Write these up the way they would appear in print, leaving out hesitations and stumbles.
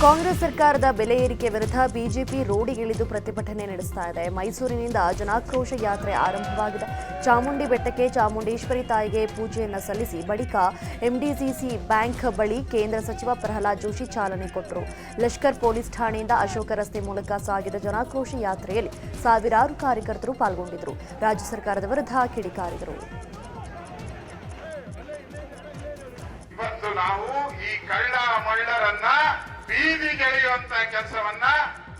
ಕಾಂಗ್ರೆಸ್ ಸರ್ಕಾರದ ಬೆಲೆ ಏರಿಕೆ ವಿರುದ್ಧ ಬಿಜೆಪಿ ರೋಡಿಗಿಳಿದು ಪ್ರತಿಭಟನೆ ನಡೆಸ್ತಾ ಇದೆ. ಮೈಸೂರಿನಿಂದ ಜನಾಕ್ರೋಶ ಯಾತ್ರೆ ಆರಂಭವಾಗಿದೆ. ಚಾಮುಂಡಿ ಬೆಟ್ಟಕ್ಕೆ ಚಾಮುಂಡೇಶ್ವರಿ ತಾಯಿಗೆ ಪೂಜೆಯನ್ನು ಸಲ್ಲಿಸಿ ಬಳಿಕ ಎಂಡಿಸಿಸಿ ಬ್ಯಾಂಕ್ ಬಳಿ ಕೇಂದ್ರ ಸಚಿವ ಪ್ರಹ್ಲಾದ್ ಜೋಶಿ ಚಾಲನೆ ಕೊಟ್ಟರು. ಲಷ್ಕರ್ ಪೊಲೀಸ್ ಠಾಣೆಯಿಂದ ಅಶೋಕ ರಸ್ತೆ ಮೂಲಕ ಸಾಗಿದ ಜನಾಕ್ರೋಶ ಯಾತ್ರೆಯಲ್ಲಿ ಸಾವಿರಾರು ಕಾರ್ಯಕರ್ತರು ಪಾಲ್ಗೊಂಡಿದ್ದರು. ರಾಜ್ಯ ಸರ್ಕಾರದ ವಿರುದ್ಧ ಕಿಡಿಕಾರಿದರು. ಇವತ್ತು ನಾವು ಈ ಕಳ್ಳ ಮಳ್ಳರನ್ನ ಬೀದಿಗೆಳೆಯುವಂತ ಕೆಲಸವನ್ನ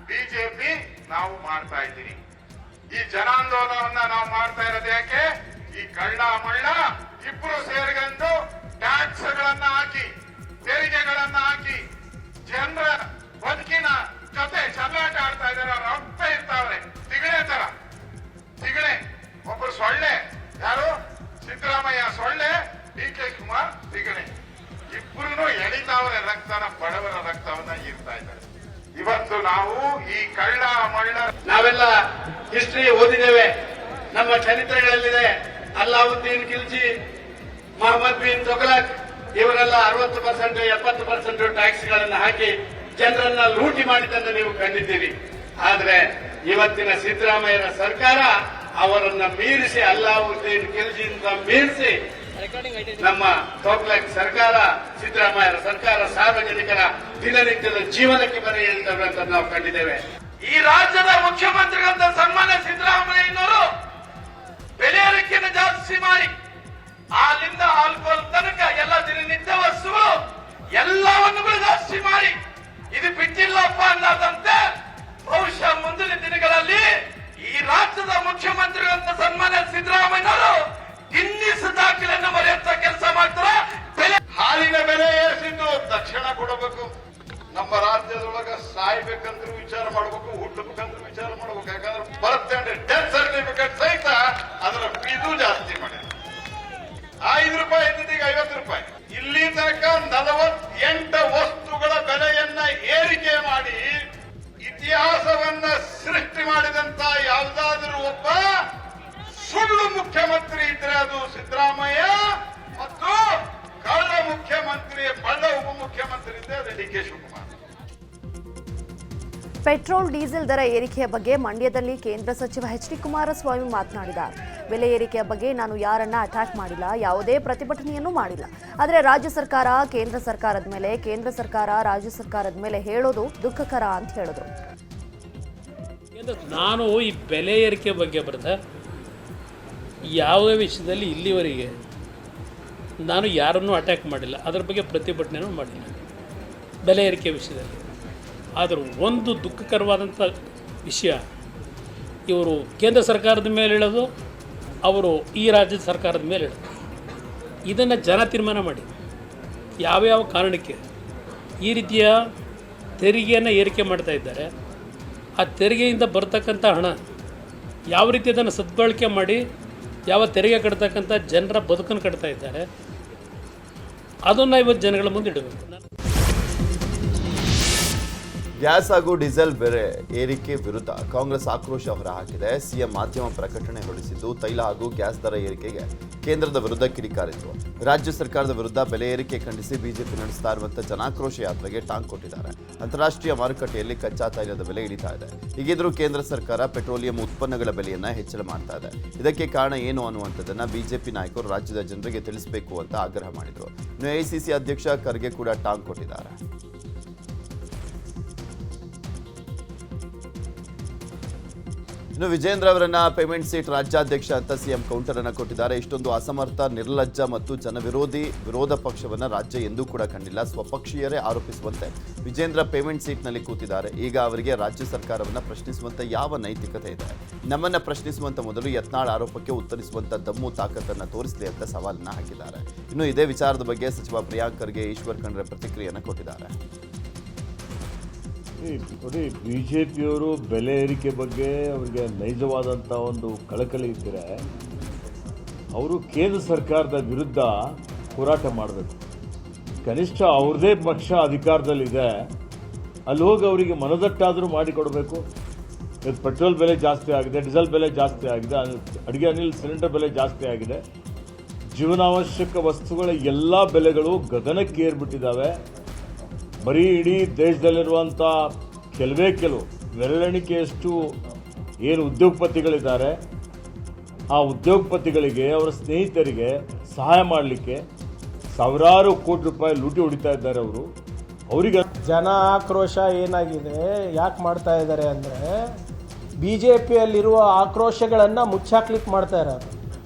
ಬಿಜೆಪಿ ನಾವು ಮಾಡ್ತಾ ಇದ್ದೀವಿ. ಈ ಜನಾಂದೋಲನವನ್ನ ನಾವು ಮಾಡ್ತಾ ಇರೋದು ಯಾಕೆ? ಈ ಕಳ್ಳ ಮಳ್ಳ ಇಬ್ರು ಸೇರ್ಕೊಂಡು ಟ್ಯಾಕ್ಸ್ ಗಳನ್ನ ಹಾಕಿ, ತೆರಿಗೆಗಳನ್ನ ಹಾಕಿ ಜನರ ಬದುಕಿನ ಜೊತೆ ಚಲ್ಲಾಟ ಆಡ್ತಾ ಇದ್ದಾರೆ. ಅವ್ರ ರಕ್ತ ಇರ್ತಾವ್ರೆ ತಿಗಣೆ ತರ. ತಿಗಣೆ ಒಬ್ಬರು ಸೊಳ್ಳೆ, ಯಾರು? ಸಿದ್ದರಾಮಯ್ಯ ಸೊಳ್ಳೆ, DK ಕುಮಾರ್ ತಿಗಣೆ. ಇಬ್ಬರು ಎಳಿತಾವ್ರೆ ರಕ್ತನ, ಬಡವರ ರಕ್ತವನ್ನ ಈರ್ತಾ ಇದ್ದಾರೆ. ಇವತ್ತು ನಾವು ಈ ಕಳ್ಳ ಮಳ್ಳ ನಾವೆಲ್ಲ ಹಿಸ್ಟ್ರಿ ಓದಿದ್ದೇವೆ, ನಮ್ಮ ಚರಿತ್ರೆಗಳಲ್ಲಿದೆ. ಅಲ್ಲಾವುದ್ದೀನ್ ಖಿಲ್ಜಿ, ಮೊಹಮ್ಮದ್ ಬಿನ್ ತುಘಲಕ್ ಇವರೆಲ್ಲ 60% 70% ಟ್ಯಾಕ್ಸ್ ಗಳನ್ನ ಹಾಕಿ ಜನರನ್ನ ಲೂಟಿ ಮಾಡಿದ್ದನ್ನು ನೀವು ಕಂಡಿದ್ದೀರಿ. ಆದ್ರೆ ಇವತ್ತಿನ ಸಿದ್ದರಾಮಯ್ಯರ ಸರ್ಕಾರ ಅವರನ್ನ ಮೀರಿಸಿ, ಅಲ್ಲಾವುದ್ದೀನ್ ಖಿಲ್ಜಿಯಿಂದ ಮೀರಿಸಿ ನಮ್ಮ ತುಘಲಕ್ ಸರ್ಕಾರ, ಸಿದ್ದರಾಮಯ್ಯರ ಸರ್ಕಾರ ಸಾರ್ವಜನಿಕರ ದಿನನಿತ್ಯದ ಜೀವನಕ್ಕೆ ಬರೆ ಹೇಳ್ತವೆ ಅಂತ ನಾವು ಕಂಡಿದ್ದೇವೆ. ಈ ರಾಜ್ಯದ ಮುಖ್ಯಮಂತ್ರಿಗಳಂತ ಸನ್ಮಾನ್ಯ ಸಿದ್ದರಾಮಯ್ಯನವರು ಬೆಲೆ ಏರಿಕೆಯನ್ನು ಜಾಸ್ತಿ ಮಾಡಿ, ಹಾಲಿಂದ ಆಲ್ಕೋಹಾಲ್ ತನಕ ಎಲ್ಲ ದಿನನಿತ್ಯ ವಸ್ತುಗಳು ಎಲ್ಲವನ್ನು ಜಾಸ್ತಿ ಮಾಡಿ, ಇದು ಬಿಟ್ಟಿಲ್ಲಪ್ಪ ಅನ್ನದಂತೆ ಬಹುಶಃ ಮುಂದಿನ ದಿನಗಳಲ್ಲಿ ಈ ರಾಜ್ಯದ ಮುಖ್ಯಮಂತ್ರಿಗಳಂತ ಸನ್ಮಾನ್ಯ ಸಿದ್ದರಾಮಯ್ಯನವರು ಗಿನ್ನಿಸ್ ದಾಖಲೆಯನ್ನು ಬರೆಯುವಂತ ಕೆಲಸ ಮಾಡ್ತಾರೆ. ಹಾಲಿನ ಬೆಲೆ ಏರಿಸಿದ್ದು ತಕ್ಷಣ ಕೊಡಬೇಕು. ನಮ್ಮ ರಾಜ್ಯದೊಳಗ ಸಾಯ್ಬೇಕಂದ್ರೂ ವಿಚಾರ ಮಾಡಬೇಕು, ಹುಟ್ಟಬೇಕಂದ್ರೂ ವಿಚಾರ ಮಾಡಬೇಕು. ಯಾಕಂದ್ರೆ ಬರುತ್ತೆ ಅಂದ್ರೆ ಡೆತ್ ಸರ್ಟಿಫಿಕೇಟ್ ಸಹಿತ ಅದರ ಫೀಸು ಜಾಸ್ತಿ ಮಾಡಿ ₹5 ಇದ್ದಿದ್ದೀಗ ₹50. ಇಲ್ಲಿ ತನಕ 48 ವಸ್ತುಗಳ ಬೆಲೆಯನ್ನ ಏರಿಕೆ ಮಾಡಿ ಇತಿಹಾಸವನ್ನ ಸೃಷ್ಟಿ ಮಾಡಿದಂತ ಯಾವುದಾದ್ರೂ ಒಬ್ಬ ಸುಳ್ಳು ಮುಖ್ಯಮಂತ್ರಿ ಇದ್ರೆ ಅದು ಸಿದ್ದರಾಮಯ್ಯ, ಮತ್ತು ಕಳ್ಳ ಮುಖ್ಯಮಂತ್ರಿ, ಕಳ್ಳ ಉಪಮುಖ್ಯಮಂತ್ರಿ ಇದ್ರೆ ಅದು DK ಶಿವಕುಮಾರ್. ಪೆಟ್ರೋಲ್ ಡೀಸೆಲ್ ದರ ಏರಿಕೆಯ ಬಗ್ಗೆ ಮಂಡ್ಯದಲ್ಲಿ ಕೇಂದ್ರ ಸಚಿವ HD ಕುಮಾರಸ್ವಾಮಿ ಮಾತನಾಡಿದ್ದಾರೆ. ಬೆಲೆ ಏರಿಕೆಯ ಬಗ್ಗೆ ನಾನು ಯಾರನ್ನ ಅಟ್ಯಾಕ್ ಮಾಡಿಲ್ಲ, ಯಾವುದೇ ಪ್ರತಿಭಟನೆಯನ್ನು ಮಾಡಿಲ್ಲ. ಆದರೆ ರಾಜ್ಯ ಸರ್ಕಾರ ಕೇಂದ್ರ ಸರ್ಕಾರದ ಮೇಲೆ, ಕೇಂದ್ರ ಸರ್ಕಾರ ರಾಜ್ಯ ಸರ್ಕಾರದ ಮೇಲೆ ಹೇಳೋದು ದುಃಖಕರ ಅಂತ ಹೇಳಿದ್ರು. ನಾನು ಈ ಬೆಲೆ ಏರಿಕೆ ಬಗ್ಗೆ ಬ್ರದರ್ ಯಾವುದೇ ವಿಷಯದಲ್ಲಿ ಇಲ್ಲಿವರೆಗೆ ನಾನು ಯಾರನ್ನೂ ಅಟ್ಯಾಕ್ ಮಾಡಿಲ್ಲ, ಅದರ ಬಗ್ಗೆ ಪ್ರತಿಭಟನೆಯೂ ಮಾಡಿಲ್ಲ ಬೆಲೆ ಏರಿಕೆ ವಿಷಯದಲ್ಲಿ. ಆದರೂ ಒಂದು ದುಃಖಕರವಾದಂಥ ವಿಷಯ, ಇವರು ಕೇಂದ್ರ ಸರ್ಕಾರದ ಮೇಲೆ ಹೇಳೋದು, ಅವರು ಈ ರಾಜ್ಯದ ಸರ್ಕಾರದ ಮೇಲೆ ಹೇಳೋದು. ಇದನ್ನು ಜನ ತೀರ್ಮಾನ ಮಾಡಿ ಯಾವ್ಯಾವ ಕಾರಣಕ್ಕೆ ಈ ರೀತಿಯ ತೆರಿಗೆಯನ್ನು ಏರಿಕೆ ಮಾಡ್ತಾ ಇದ್ದಾರೆ. ಆ ತೆರಿಗೆಯಿಂದ ಬರ್ತಕ್ಕಂಥ ಹಣ ಯಾವ ರೀತಿ ಅದನ್ನು ಸದ್ಬಳಕೆ ಮಾಡಿ ಯಾವ ತೆರಿಗೆ ಕಟ್ತಕ್ಕಂಥ ಜನರ ಬದುಕನ್ನು ಕಟ್ತಾ ಇದ್ದಾರೆ, ಅದನ್ನು ಇವತ್ತು ಜನಗಳ ಮುಂದೆ ಇಡಬೇಕು. ಗ್ಯಾಸ್ ಹಾಗೂ ಡೀಸೆಲ್ ಬೆಲೆ ಏರಿಕೆ ವಿರುದ್ಧ ಕಾಂಗ್ರೆಸ್ ಆಕ್ರೋಶ ಹೊರಹಾಕಿದೆ. ಸಿಎಂ ಮಾಧ್ಯಮ ಪ್ರಕಟಣೆ ಹೊರಡಿಸಿದ್ದು ತೈಲ ಹಾಗೂ ಗ್ಯಾಸ್ ದರ ಏರಿಕೆಗೆ ಕೇಂದ್ರದ ವಿರುದ್ಧ ಕಿಡಿಕಾರಿದ್ರು. ರಾಜ್ಯ ಸರ್ಕಾರದ ವಿರುದ್ಧ ಬೆಲೆ ಏರಿಕೆ ಖಂಡಿಸಿ ಬಿಜೆಪಿ ನಡೆಸ್ತಾ ಇರುವಂತಹ ಜನಾಕ್ರೋಶ ಯಾತ್ರೆಗೆ ಟಾಂಗ್ ಕೊಟ್ಟಿದ್ದಾರೆ. ಅಂತಾರಾಷ್ಟ್ರೀಯ ಮಾರುಕಟ್ಟೆಯಲ್ಲಿ ಕಚ್ಚಾ ತೈಲದ ಬೆಲೆ ಇಳಿತಾ ಇದೆ. ಹೀಗಿದ್ರೂ ಕೇಂದ್ರ ಸರ್ಕಾರ ಪೆಟ್ರೋಲಿಯಂ ಉತ್ಪನ್ನಗಳ ಬೆಲೆಯನ್ನ ಹೆಚ್ಚಳ ಮಾಡ್ತಾ ಇದೆ. ಇದಕ್ಕೆ ಕಾರಣ ಏನು ಅನ್ನುವಂಥದ್ದನ್ನ ಬಿಜೆಪಿ ನಾಯಕರು ರಾಜ್ಯದ ಜನರಿಗೆ ತಿಳಿಸಬೇಕು ಅಂತ ಆಗ್ರಹ ಮಾಡಿದ್ರು. ಇನ್ನು AICC ಅಧ್ಯಕ್ಷ ಖರ್ಗೆ ಕೂಡ ಟಾಂಗ್ ಕೊಟ್ಟಿದ್ದಾರೆ. ಇನ್ನು ವಿಜೇಂದ್ರ ಅವರನ್ನ ಪೇಮೆಂಟ್ ಸೀಟ್ ರಾಜ್ಯಾಧ್ಯಕ್ಷ ಅಂತ ಸಿಎಂ ಕೌಂಟರ್ ಅನ್ನು ಕೊಟ್ಟಿದ್ದಾರೆ. ಇಷ್ಟೊಂದು ಅಸಮರ್ಥ, ನಿರ್ಲಜ್ಜ ಮತ್ತು ವಿರೋಧ ಪಕ್ಷವನ್ನ ರಾಜ್ಯ ಎಂದೂ ಕೂಡ ಕಂಡಿಲ್ಲ. ಸ್ವಪಕ್ಷೀಯರೇ ಆರೋಪಿಸುವಂತೆ ವಿಜೇಂದ್ರ ಪೇಮೆಂಟ್ ಸೀಟ್ನಲ್ಲಿ ಕೂತಿದ್ದಾರೆ. ಈಗ ಅವರಿಗೆ ರಾಜ್ಯ ಸರ್ಕಾರವನ್ನ ಪ್ರಶ್ನಿಸುವಂತ ಯಾವ ನೈತಿಕತೆ ಇದೆ? ನಮ್ಮನ್ನ ಪ್ರಶ್ನಿಸುವಂತ ಮೊದಲು ಯತ್ನಾಳ್ ಆರೋಪಕ್ಕೆ ಉತ್ತರಿಸುವಂತ ದಮ್ಮು ತಾಕತ್ತನ್ನ ತೋರಿಸಲಿ ಅಂತ ಸವಾಲನ್ನ ಹಾಕಿದ್ದಾರೆ. ಇನ್ನು ಇದೇ ವಿಚಾರದ ಬಗ್ಗೆ ಸಚಿವ ಪ್ರಿಯಾಂಕ್ ಖರ್ಗೆ ಈಶ್ವರ್ ಖಂಡ್ರೆ ಪ್ರತಿಕ್ರಿಯೆಯನ್ನು ಕೊಟ್ಟಿದ್ದಾರೆ. ನೋಡಿ, ಬಿಜೆಪಿಯವರು ಬೆಲೆ ಏರಿಕೆ ಬಗ್ಗೆ ಅವರಿಗೆ ನೈಜವಾದಂಥ ಒಂದು ಕಳಕಳಿ ಇದ್ದರೆ ಅವರು ಕೇಂದ್ರ ಸರ್ಕಾರದ ವಿರುದ್ಧ ಹೋರಾಟ ಮಾಡಬೇಕು. ಕನಿಷ್ಠ ಅವ್ರದೇ ಪಕ್ಷ ಅಧಿಕಾರದಲ್ಲಿದೆ, ಅಲ್ಲಿ ಹೋಗಿ ಅವರಿಗೆ ಮನದಟ್ಟಾದರೂ ಮಾಡಿಕೊಡಬೇಕು. ಇವತ್ತು ಪೆಟ್ರೋಲ್ ಬೆಲೆ ಜಾಸ್ತಿ ಆಗಿದೆ, ಡೀಸೆಲ್ ಬೆಲೆ ಜಾಸ್ತಿ ಆಗಿದೆ, ಅಡುಗೆ ಅನಿಲ್ ಸಿಲಿಂಡರ್ ಬೆಲೆ ಜಾಸ್ತಿ ಆಗಿದೆ, ಜೀವನಾವಶ್ಯಕ ವಸ್ತುಗಳ ಎಲ್ಲ ಬೆಲೆಗಳು ಗಗನಕ್ಕೆ ಏರ್ಬಿಟ್ಟಿದ್ದಾವೆ. ಬರೀ ಇಡೀ ದೇಶದಲ್ಲಿರುವಂಥ ಕೆಲವು ಬೆರಳೆಣಿಕೆಯಷ್ಟು ಏನು ಉದ್ಯೋಗಪತಿಗಳಿದ್ದಾರೆ, ಆ ಉದ್ಯೋಗಪತಿಗಳಿಗೆ ಅವರ ಸ್ನೇಹಿತರಿಗೆ ಸಹಾಯ ಮಾಡಲಿಕ್ಕೆ ಸಾವಿರಾರು ಕೋಟಿ ರೂಪಾಯಿ ಲೂಟಿ ಹೊಡಿತಾ ಇದ್ದಾರೆ ಅವರು. ಅವರಿಗೆ ಜನ ಆಕ್ರೋಶ ಏನಾಗಿದೆ, ಯಾಕೆ ಮಾಡ್ತಾ ಇದ್ದಾರೆ ಅಂದರೆ BJPಯಲ್ಲಿರುವ ಆಕ್ರೋಶಗಳನ್ನು ಮುಚ್ಚಾಕ್ಲಿಕ್ಕೆ ಮಾಡ್ತಾ ಇರೋದು.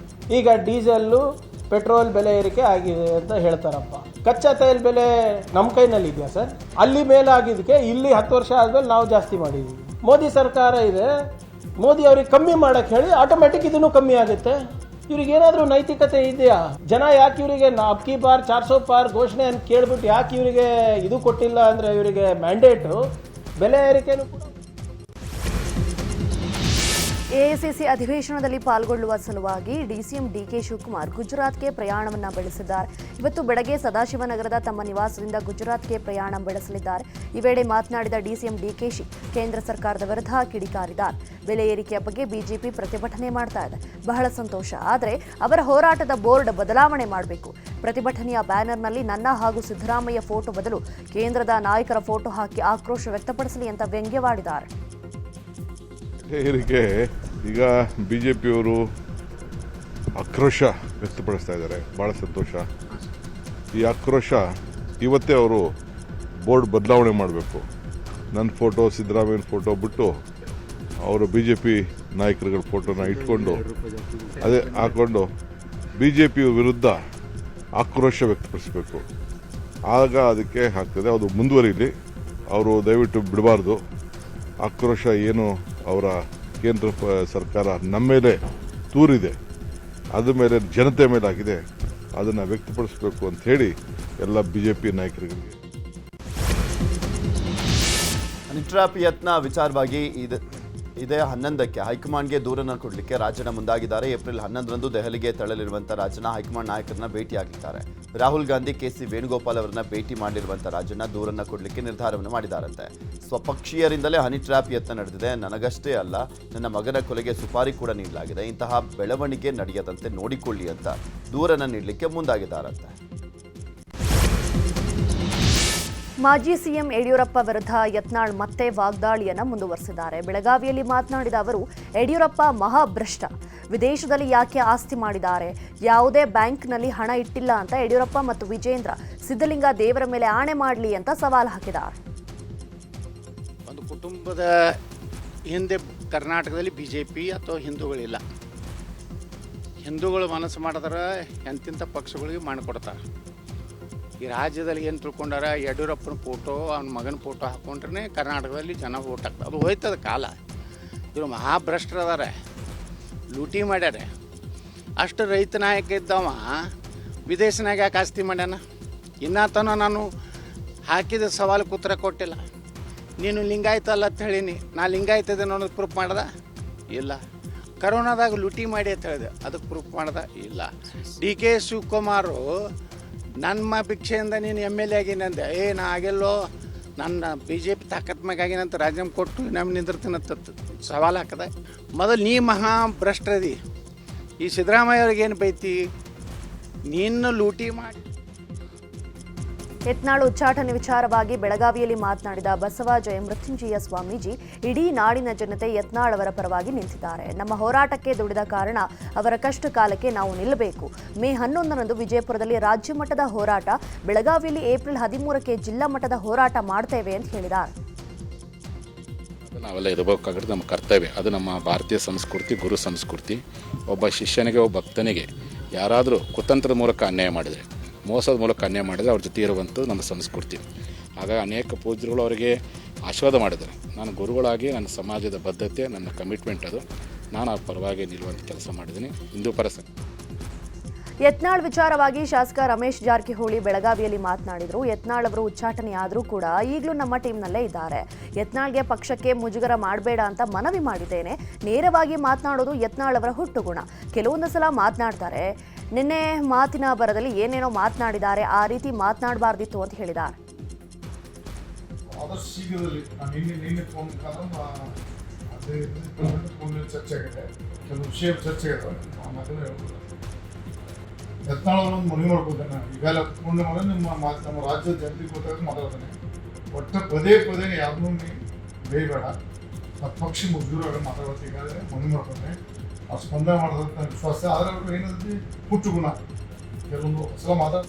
ಈಗ ಡೀಸೆಲ್ಲು ಪೆಟ್ರೋಲ್ ಬೆಲೆ ಏರಿಕೆ ಆಗಿದೆ ಅಂತ ಹೇಳ್ತಾರಪ್ಪ. ಕಚ್ಚಾ ತೈಲ ಬೆಲೆ ನಮ್ಮ ಕೈನಲ್ಲಿ ಇದೆಯಾ ಸರ್? ಅಲ್ಲಿ ಮೇಲೆ ಆಗಿದ್ದಕ್ಕೆ ಇಲ್ಲಿ 10 ವರ್ಷ ಆದಮೇಲೆ ನಾವು ಜಾಸ್ತಿ ಮಾಡಿದ್ದೀವಿ. ಮೋದಿ ಸರ್ಕಾರ ಇದೆ, ಮೋದಿ ಅವ್ರಿಗೆ ಕಮ್ಮಿ ಮಾಡೋಕ್ಕೆ ಹೇಳಿ ಆಟೋಮೆಟಿಕ್ ಇದನ್ನು ಕಮ್ಮಿ ಆಗುತ್ತೆ. ಇವ್ರಿಗೇನಾದರೂ ನೈತಿಕತೆ ಇದೆಯಾ? ಜನ ಯಾಕೆ ಇವರಿಗೆ ಅಬ್ಕಿ ಬಾರ್ 400 ಪಾರ್ ಘೋಷಣೆ ಅಂತ ಕೇಳ್ಬಿಟ್ಟು ಯಾಕೆ ಇವರಿಗೆ ಇದು ಕೊಟ್ಟಿಲ್ಲ ಅಂದರೆ ಇವರಿಗೆ ಮ್ಯಾಂಡೇಟು ಬೆಲೆ ಏರಿಕೆನೂ ಕೂಡ. ಎಐಸಿಸಿ ಅಧಿವೇಶನದಲ್ಲಿ ಪಾಲ್ಗೊಳ್ಳುವ ಸಲುವಾಗಿ ಡಿಸಿಎಂ ಡಿಕೆ ಶಿವಕುಮಾರ್ ಗುಜರಾತ್ಗೆ ಪ್ರಯಾಣವನ್ನು ಬೆಳೆಸಿದ್ದಾರೆ. ಇವತ್ತು ಬೆಳಗ್ಗೆ ಸದಾಶಿವನಗರದ ತಮ್ಮ ನಿವಾಸದಿಂದ ಗುಜರಾತ್ಗೆ ಪ್ರಯಾಣ ಬೆಳೆಸಲಿದ್ದಾರೆ. ಈ ವೇಳೆ ಮಾತನಾಡಿದ ಡಿಸಿಎಂ ಡಿಕೆಶಿ ಕೇಂದ್ರ ಸರ್ಕಾರದ ವಿರುದ್ಧ ಕಿಡಿಕಾರಿದ್ದಾರೆ. ಬೆಲೆ ಏರಿಕೆಯ ಬಗ್ಗೆ ಬಿಜೆಪಿ ಪ್ರತಿಭಟನೆ ಮಾಡ್ತಾ ಇದೆ, ಬಹಳ ಸಂತೋಷ. ಆದರೆ ಅವರ ಹೋರಾಟದ ಬೋರ್ಡ್ ಬದಲಾವಣೆ ಮಾಡಬೇಕು. ಪ್ರತಿಭಟನೆಯ ಬ್ಯಾನರ್ನಲ್ಲಿ ನನ್ನ ಹಾಗೂ ಸಿದ್ದರಾಮಯ್ಯ ಫೋಟೋ ಬದಲು ಕೇಂದ್ರದ ನಾಯಕರ ಫೋಟೋ ಹಾಕಿ ಆಕ್ರೋಶ ವ್ಯಕ್ತಪಡಿಸಲಿ ಅಂತ ವ್ಯಂಗ್ಯವಾಡಿದ್ದಾರೆ. ಏರಿಕೆ ಈಗ BJPಯವರು ಆಕ್ರೋಶ ವ್ಯಕ್ತಪಡಿಸ್ತಾ ಇದ್ದಾರೆ, ಭಾಳ ಸಂತೋಷ. ಈ ಆಕ್ರೋಶ ಇವತ್ತೇ ಅವರು ಬೋರ್ಡ್ ಬದಲಾವಣೆ ಮಾಡಬೇಕು. ನನ್ನ ಫೋಟೋ, ಸಿದ್ದರಾಮಯ್ಯನ ಫೋಟೋ ಬಿಟ್ಟು ಅವರು BJP ನಾಯಕರುಗಳ ಫೋಟೋನ ಇಟ್ಕೊಂಡು ಅದೇ ಹಾಕ್ಕೊಂಡು BJP ವಿರುದ್ಧ ಆಕ್ರೋಶ ವ್ಯಕ್ತಪಡಿಸಬೇಕು. ಆಗ ಅದಕ್ಕೆ ಆಗ್ತದೆ. ಅದು ಮುಂದುವರಿಲಿ, ಅವರು ದಯವಿಟ್ಟು ಬಿಡಬಾರ್ದು. ಆಕ್ರೋಶ ಏನು ಅವರ ಕೇಂದ್ರ ಸರ್ಕಾರ ನಮ್ಮ ಮೇಲೆ ತೂರಿದೆ, ಅದ್ರ ಮೇಲೆ ಜನತೆ ಮೇಲೆ ಆಗಿದೆ, ಅದನ್ನು ವ್ಯಕ್ತಪಡಿಸಬೇಕು ಅಂತ ಹೇಳಿ ಎಲ್ಲ BJP ನಾಯಕರಿಗೆ. ಹನಿಟ್ರ್ಯಾಪ್ ಯತ್ನ ವಿಚಾರವಾಗಿ ಇದೇ 11ಕ್ಕೆ ಹೈಕಮಾಂಡ್ಗೆ ದೂರನ್ನು ಕೊಡಲಿಕ್ಕೆ ರಾಜಣ್ಣ ಮುಂದಾಗಿದ್ದಾರೆ. ಏಪ್ರಿಲ್ 11ರಂದು ದೆಹಲಿಗೆ ತೆರಳಿರುವಂಥ ರಾಜಣ್ಣ ಹೈಕಮಾಂಡ್ ನಾಯಕರನ್ನ ಭೇಟಿಯಾಗಲಿದ್ದಾರೆ. ರಾಹುಲ್ ಗಾಂಧಿ, KC ವೇಣುಗೋಪಾಲ್ ಅವರನ್ನ ಭೇಟಿ ಮಾಡಿರುವಂಥ ರಾಜಣ್ಣ ದೂರನ್ನು ಕೊಡಲಿಕ್ಕೆ ನಿರ್ಧಾರವನ್ನು ಮಾಡಿದ್ದಾರಂತೆ. ಸ್ವಪಕ್ಷೀಯರಿಂದಲೇ ಹನಿ ಟ್ರ್ಯಾಪ್ ಯತ್ನ ನಡೆದಿದೆ, ನನಗಷ್ಟೇ ಅಲ್ಲ ನನ್ನ ಮಗನ ಕೊಲೆಗೆ ಸುಪಾರಿ ಕೂಡ ನೀಡಲಾಗಿದೆ, ಇಂತಹ ಬೆಳವಣಿಗೆ ನಡೆಯದಂತೆ ನೋಡಿಕೊಳ್ಳಿ ಅಂತ ದೂರನ್ನು ನೀಡಲಿಕ್ಕೆ ಮುಂದಾಗಿದ್ದಾರಂತೆ. ಮಾಜಿ ಸಿಎಂ ಯಡಿಯೂರಪ್ಪ ವಿರುದ್ಧ ಯತ್ನಾಳ್ ಮತ್ತೆ ವಾಗ್ದಾಳಿಯನ್ನು ಮುಂದುವರೆಸಿದ್ದಾರೆ. ಬೆಳಗಾವಿಯಲ್ಲಿ ಮಾತನಾಡಿದ ಅವರು, ಯಡಿಯೂರಪ್ಪ ಮಹಾಭ್ರಷ್ಟ, ವಿದೇಶದಲ್ಲಿ ಯಾಕೆ ಆಸ್ತಿ ಮಾಡಿದ್ದಾರೆ, ಯಾವುದೇ ಬ್ಯಾಂಕ್ನಲ್ಲಿ ಹಣ ಇಟ್ಟಿಲ್ಲ ಅಂತ ಯಡಿಯೂರಪ್ಪ ಮತ್ತು ವಿಜೇಂದ್ರ ಸಿದ್ದಲಿಂಗ ದೇವರ ಮೇಲೆ ಆಣೆ ಮಾಡಲಿ ಅಂತ ಸವಾಲು ಹಾಕಿದ್ದಾರೆ. ಒಂದು ಕುಟುಂಬದ ಹಿಂದೆ ಕರ್ನಾಟಕದಲ್ಲಿ BJP ಅಥವಾ ಹಿಂದೂಗಳಿಲ್ಲ. ಹಿಂದೂಗಳು ಮನಸ್ಸು ಮಾಡಿದ್ರೆ ಎಂತಿಂಥ ಪಕ್ಷಗಳಿಗೆ ಮಾಡಿಕೊಡ್ತಾರೆ. ಈ ರಾಜ್ಯದಲ್ಲಿ ಏನು ತಿಳ್ಕೊಂಡಾರ, ಯಡಿಯೂರಪ್ಪನ ಫೋಟೋ, ಅವನ ಮಗನ ಫೋಟೋ ಹಾಕ್ಕೊಂಡ್ರೆ ಕರ್ನಾಟಕದಲ್ಲಿ ಜನ ಓಟ್ ಹಾಕ್ತಾರೆ. ಅದು ಹೋಯ್ತದ ಕಾಲ. ಇವರು ಮಹಾಭ್ರಷ್ಟರದಾರೆ, ಲೂಟಿ ಮಾಡ್ಯಾರೆ. ಅಷ್ಟು ರೈತ ನಾಯಕ ಇದ್ದವ ವಿದೇಶನಾಗ ಯಾಕೆ ಆಸ್ತಿ ಮಾಡ್ಯಾನ? ಇನ್ನತನ ನಾನು ಹಾಕಿದ ಸವಾಲು ಉತ್ತರ ಕೊಟ್ಟಿಲ್ಲ. ನೀನು ಲಿಂಗಾಯತ ಅಲ್ಲ ಅಂತ ಹೇಳೀನಿ, ನಾ ಲಿಂಗಾಯತ ಇದೆ ಅನ್ನೋದು ಪ್ರೂಫ್ ಮಾಡ್ದ ಇಲ್ಲ. ಕರೋನಾದಾಗ ಲೂಟಿ ಮಾಡಿ ಅಂತ ಹೇಳಿದೆ, ಅದಕ್ಕೆ ಪ್ರೂಫ್ ಮಾಡ್ದ ಇಲ್ಲ. DK ಶಿವಕುಮಾರು ನನ್ನ ಭಿಕ್ಷೆಯಿಂದ ನೀನು MLA ಆಗಿನಂದೆ, ನಾ ಆಗಿಲ್ಲೋ, ನನ್ನ BJP ತಾಕತ್ ಮ್ಯಾಗ ಆಗಿನಂತ ರಾಜೀನಾಮೆ ಕೊಟ್ಟು ನಮ್ಮ ನಿಂದಿರ್ತೀನಂತ ಸವಾಲು ಹಾಕದ. ಮೊದಲು ನೀ ಮಹಾಭ್ರಷ್ಟದಿ, ಈ ಸಿದ್ದರಾಮಯ್ಯ ಅವ್ರಿಗೆ ಏನು ಬೈತಿ, ನೀನು ಲೂಟಿ ಮಾಡಿ. ಯತ್ನಾಳ್ ಉಚ್ಚಾಟನೆ ವಿಚಾರವಾಗಿ ಬೆಳಗಾವಿಯಲ್ಲಿ ಮಾತನಾಡಿದ ಬಸವ ಜಯಮೃತ್ಯುಂಜಯ ಸ್ವಾಮೀಜಿ, ಇಡೀ ನಾಡಿನ ಜನತೆ ಯತ್ನಾಳ್ ಅವರ ಪರವಾಗಿ ನಿಂತಿದ್ದಾರೆ. ನಮ್ಮ ಹೋರಾಟಕ್ಕೆ ದುಡಿದ ಕಾರಣ ಅವರ ಕಷ್ಟ ಕಾಲಕ್ಕೆ ನಾವು ನಿಲ್ಲಬೇಕು. ಮೇ 11ರಂದು ವಿಜಯಪುರದಲ್ಲಿ ರಾಜ್ಯ ಮಟ್ಟದ ಹೋರಾಟ, ಬೆಳಗಾವಿಯಲ್ಲಿ ಏಪ್ರಿಲ್ 13ಕ್ಕೆ ಜಿಲ್ಲಾ ಮಟ್ಟದ ಹೋರಾಟ ಮಾಡ್ತೇವೆ ಅಂತ ಹೇಳಿದ್ದಾರೆ. ನಾವೆಲ್ಲ ಇರಬೇಕಾಗಿರೋದು ನಮ್ಮ ಕರ್ತವ್ಯ. ಅದು ನಮ್ಮ ಭಾರತೀಯ ಸಂಸ್ಕೃತಿ, ಗುರು ಸಂಸ್ಕೃತಿ. ಒಬ್ಬ ಶಿಷ್ಯನಿಗೆ, ಒಬ್ಬ ಭಕ್ತನಿಗೆ ಯಾರಾದರೂ ಕುತಂತ್ರದ ಮೂಲಕ ಅನ್ಯಾಯ ಮಾಡಿದರೆ, ಮೋಸದ ಮೂಲಕ ಅನ್ಯಾಯ ಮಾಡಿದರೆ ಅವ್ರ ಜೊತೆ ಇರುವಂಥದ್ದು ನಮ್ಮ ಸಂಸ್ಕೃತಿ. ಹಾಗಾಗಿ ಅನೇಕ ಪೂಜ್ಯರುಗಳು ಅವರಿಗೆ ಆಶೀರ್ವಾದ ಮಾಡಿದ್ದಾರೆ. ನಾನು ಗುರುಗಳಾಗಿ ನನ್ನ ಸಮಾಜದ ಬದ್ಧತೆ, ನನ್ನ ಕಮಿಟ್ಮೆಂಟ್ ಅದು. ನಾನು ಆ ಪರವಾಗಿ ನಿಲ್ಲುವಂಥ ಕೆಲಸ ಮಾಡಿದ್ದೀನಿ. ಹಿಂದೂ ಪರ ಯತ್ನಾಳ್ ವಿಚಾರವಾಗಿ ಶಾಸಕ ರಮೇಶ್ ಜಾರಕಿಹೊಳಿ ಬೆಳಗಾವಿಯಲ್ಲಿ ಮಾತನಾಡಿದರು. ಯತ್ನಾಳ್ ಅವರು ಉಚ್ಚಾಟನೆಯಾದರೂ ಕೂಡ ಈಗಲೂ ನಮ್ಮ ಟೀಮ್ನಲ್ಲೇ ಇದ್ದಾರೆ. ಯತ್ನಾಳ್ಗೆ ಪಕ್ಷಕ್ಕೆ ಮುಜುಗರ ಮಾಡಬೇಡ ಅಂತ ಮನವಿ ಮಾಡಿದ್ದೇನೆ. ನೇರವಾಗಿ ಮಾತನಾಡೋದು ಯತ್ನಾಳ್ ಅವರ ಹುಟ್ಟುಗುಣ. ಕೆಲವೊಂದು ಸಲ ಮಾತನಾಡ್ತಾರೆ, ನಿನ್ನೆ ಮಾತಿನ ಬರದಲ್ಲಿ ಏನೇನೋ ಮಾತನಾಡಿದ್ದಾರೆ, ಆ ರೀತಿ ಮಾತನಾಡಬಾರ್ದಿತ್ತು ಅಂತ ಹೇಳಿದ್ದಾರೆ. ಆದಷ್ಟು ಶೀಘ್ರದಲ್ಲಿ ನಿನ್ನೆ ಫೋನ್ ಚರ್ಚೆ ಆಗಿದೆ, ಕೆಲವು ವಿಷಯ ಚರ್ಚೆ ಆಗಿದೆ. ಯತ್ನಾಳ್ ಒಂದು ಮನವಿ ಮಾಡ್ಬೋದೇನೆ, ಈಗೆಲ್ಲ ಪೂರ್ಣ ಮಾಡಿ ನಮ್ಮ ರಾಜ್ಯದ ಜನತೆಗೆ ಗೊತ್ತಾಗ ಮಾತಾಡ್ತಾನೆ. ಒಟ್ಟು ಪದೇ ಯಾರನ್ನೂ ಬೇಯಬೇಡ. ಆ ಪಕ್ಷ ಮುಗ್ದೂರಾಗ ಮಾತಾಡೋತ್ತಿಗಾದ್ರೆ ಮನೆ ಮಾಡ್ಕೊಂಡೆ ಆ ಸ್ಪಂದನೆ ಮಾಡೋದಂತ ವಿಶ್ವಾಸ. ಆದರೆ ಅವ್ರು ಏನಂದ್ರೆ ಹುಟ್ಟು ಗುಣ ಕೆಲವೊಂದು ಸಲ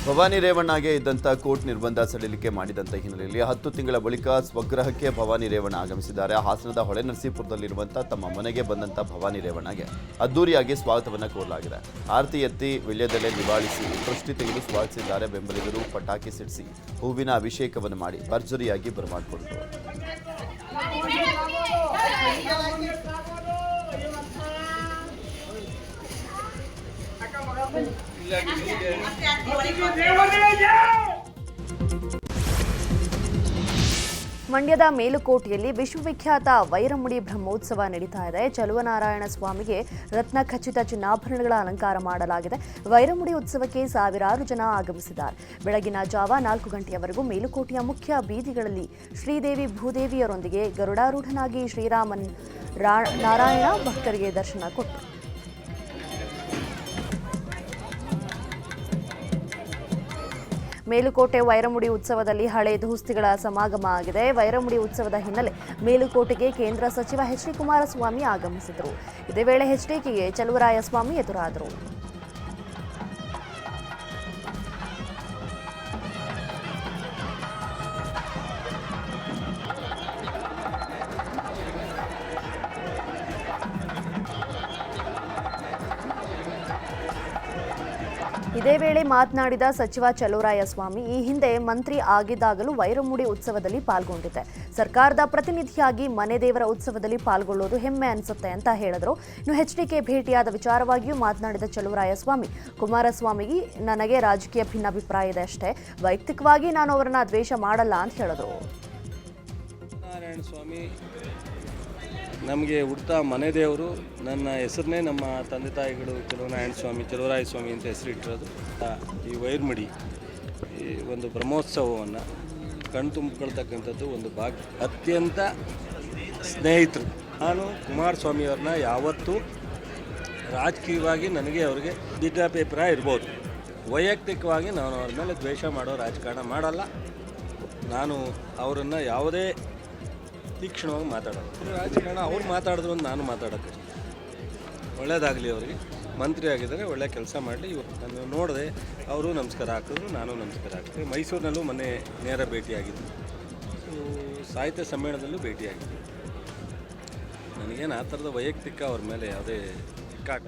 ಭವಾನಿ ರೇವಣ್ಣಗೆ ಇದ್ದಂಥ ಕೋರ್ಟ್ ನಿರ್ಬಂಧ ಸಡಿಲಿಕೆ ಮಾಡಿದಂಥ ಹಿನ್ನೆಲೆಯಲ್ಲಿ 10 ತಿಂಗಳ ಬಳಿಕ ಸ್ವಗೃಹಕ್ಕೆ ಭವಾನಿ ರೇವಣ್ಣ ಆಗಮಿಸಿದ್ದಾರೆ. ಹಾಸನದ ಹೊಳೆನರಸೀಪುರದಲ್ಲಿರುವಂಥ ತಮ್ಮ ಮನೆಗೆ ಬಂದಂಥ ಭವಾನಿ ರೇವಣ್ಣಗೆ ಅದ್ದೂರಿಯಾಗಿ ಸ್ವಾಗತವನ್ನು ಕೋರಲಾಗಿದೆ. ಆರತಿ ಎತ್ತಿ ವಿಳ್ಯದೆಲೆ ನಿವಾಳಿಸಿ ದೃಷ್ಟಿ ತೆಗೆದು ಸ್ವಾಗತಿಸಿದ್ದಾರೆ. ಬೆಂಬಲಿಗರು ಪಟಾಕಿ ಸಿಡಿಸಿ ಹೂವಿನ ಅಭಿಷೇಕವನ್ನು ಮಾಡಿ ಭರ್ಜರಿಯಾಗಿ ಬರಮಾಡಿಕೊಂಡರು. ಮಂಡ್ಯದ ಮೇಲುಕೋಟೆಯಲ್ಲಿ ವಿಶ್ವವಿಖ್ಯಾತ ವೈರಮುಡಿ ಬ್ರಹ್ಮೋತ್ಸವ ನಡೀತಾ ಇದೆ. ಚಲುವನಾರಾಯಣ ಸ್ವಾಮಿಗೆ ರತ್ನ ಖಚಿತ ಚಿನ್ನಾಭರಣಗಳ ಅಲಂಕಾರ ಮಾಡಲಾಗಿದೆ. ವೈರಮುಡಿ ಉತ್ಸವಕ್ಕೆ ಸಾವಿರಾರು ಜನ ಆಗಮಿಸಿದ್ದಾರೆ. ಬೆಳಗಿನ ಜಾವ 4 ಗಂಟೆಯವರೆಗೂ ಮೇಲುಕೋಟೆಯ ಮುಖ್ಯ ಬೀದಿಗಳಲ್ಲಿ ಶ್ರೀದೇವಿ ಭೂದೇವಿಯರೊಂದಿಗೆ ಗರುಡಾರೂಢನಾಗಿ ಶ್ರೀರಾಮನ್ ನಾರಾಯಣ ಭಕ್ತರಿಗೆ ದರ್ಶನ ಕೊಟ್ಟರು. ಮೇಲುಕೋಟೆ ವೈರಮುಡಿ ಉತ್ಸವದಲ್ಲಿ ಹಳೆ ದುಸ್ಥಿಗಳ ಸಮಾಗಮ ಆಗಿದೆ. ವೈರಮುಡಿ ಉತ್ಸವದ ಹಿನ್ನೆಲೆ ಮೇಲುಕೋಟೆಗೆ ಕೇಂದ್ರ ಸಚಿವ ಎಚ್ ಡಿ ಕುಮಾರಸ್ವಾಮಿ ಆಗಮಿಸಿದರು. ಇದೇ ವೇಳೆ ಎಚ್ಡಿಕೆಗೆ ಚಲುವರಾಯಸ್ವಾಮಿ ಎದುರಾದರು. ಇದೇ ವೇಳೆ ಮಾತನಾಡಿದ ಸಚಿವ ಚಲುವರಾಯಸ್ವಾಮಿ, ಈ ಹಿಂದೆ ಮಂತ್ರಿ ಆಗಿದ್ದಾಗಲೂ ವೈರಮುಡಿ ಉತ್ಸವದಲ್ಲಿ ಪಾಲ್ಗೊಂಡಿದ್ದೆ. ಸರ್ಕಾರದ ಪ್ರತಿನಿಧಿಯಾಗಿ ಮನೆ ದೇವರ ಉತ್ಸವದಲ್ಲಿ ಪಾಲ್ಗೊಳ್ಳೋದು ಹೆಮ್ಮೆ ಅನಿಸುತ್ತೆ ಅಂತ ಹೇಳಿದ್ರು. ಇನ್ನು ಎಚ್ಡಿಕೆ ಭೇಟಿಯಾದ ವಿಚಾರವಾಗಿಯೂ ಮಾತನಾಡಿದ ಚಲುವರಾಯಸ್ವಾಮಿ, ಕುಮಾರಸ್ವಾಮಿಗೆ ನನಗೆ ರಾಜಕೀಯ ಭಿನ್ನಾಭಿಪ್ರಾಯ ಇದೆ ಅಷ್ಟೇ, ವೈಯಕ್ತಿಕವಾಗಿ ನಾನು ಅವರನ್ನ ದ್ವೇಷ ಮಾಡಲ್ಲ ಅಂತ ಹೇಳಿದ್ರು. ನಾರಾಯಣ ಸ್ವಾಮಿ ನಮಗೆ ಹುಡ್ತಾ ಮನೆ ದೇವರು. ನನ್ನ ಹೆಸರನ್ನೇ ನಮ್ಮ ತಂದೆ ತಾಯಿಗಳು ಚಲುವರಾಯ ಸ್ವಾಮಿ ಅಂತ ಹೆಸರಿಟ್ಟಿರೋದು. ಈ ವೈರಮುಡಿ ಈ ಒಂದು ಬ್ರಹ್ಮೋತ್ಸವವನ್ನು ಕಣ್ತುಂಬಿಕೊಳ್ತಕ್ಕಂಥದ್ದು ಒಂದು ಭಾಗ್ಯ. ಅತ್ಯಂತ ಸ್ನೇಹಿತರು. ನಾನು ಕುಮಾರಸ್ವಾಮಿಯವ್ರನ್ನ ಯಾವತ್ತೂ ರಾಜಕೀಯವಾಗಿ ನನಗೆ ಅವ್ರಿಗೆ ಭಿನ್ನಾಭಿಪ್ರಾಯ ಇರ್ಬೋದು, ವೈಯಕ್ತಿಕವಾಗಿ ನಾನು ಅವ್ರ ಮೇಲೆ ದ್ವೇಷ ಮಾಡೋ ರಾಜಕಾರಣ ಮಾಡಲ್ಲ. ನಾನು ಅವರನ್ನು ಯಾವುದೇ ತೀಕ್ಷ್ಣವಾಗಿ ಮಾತಾಡೋದು ರಾಜಕಾರಣ. ಅವ್ರು ಮಾತಾಡಿದ್ರು ಅಂತ ನಾನು ಮಾತಾಡೋಕ್ಕೆ ಒಳ್ಳೆಯದಾಗಲಿ, ಅವರಿಗೆ ಮಂತ್ರಿ ಆಗಿದ್ದಾರೆ, ಒಳ್ಳೆ ಕೆಲಸ ಮಾಡಲಿ. ನಾನು ನೋಡಿದೆ, ಅವರು ನಮಸ್ಕಾರ ಹಾಕಿದ್ರು, ನಾನು ನಮಸ್ಕಾರ ಹಾಕ್ತೀನಿ. ಮೈಸೂರಿನಲ್ಲೂ ಮೊನ್ನೆ ನೇರ ಭೇಟಿಯಾಗಿದ್ದು, ಸಾಹಿತ್ಯ ಸಮ್ಮೇಳನದಲ್ಲೂ ಭೇಟಿಯಾಗಿದ್ದು. ನನಗೇನು ಆ ಥರದ ವೈಯಕ್ತಿಕ ಅವ್ರ ಮೇಲೆ ಯಾವುದೇ ಕಾಟ.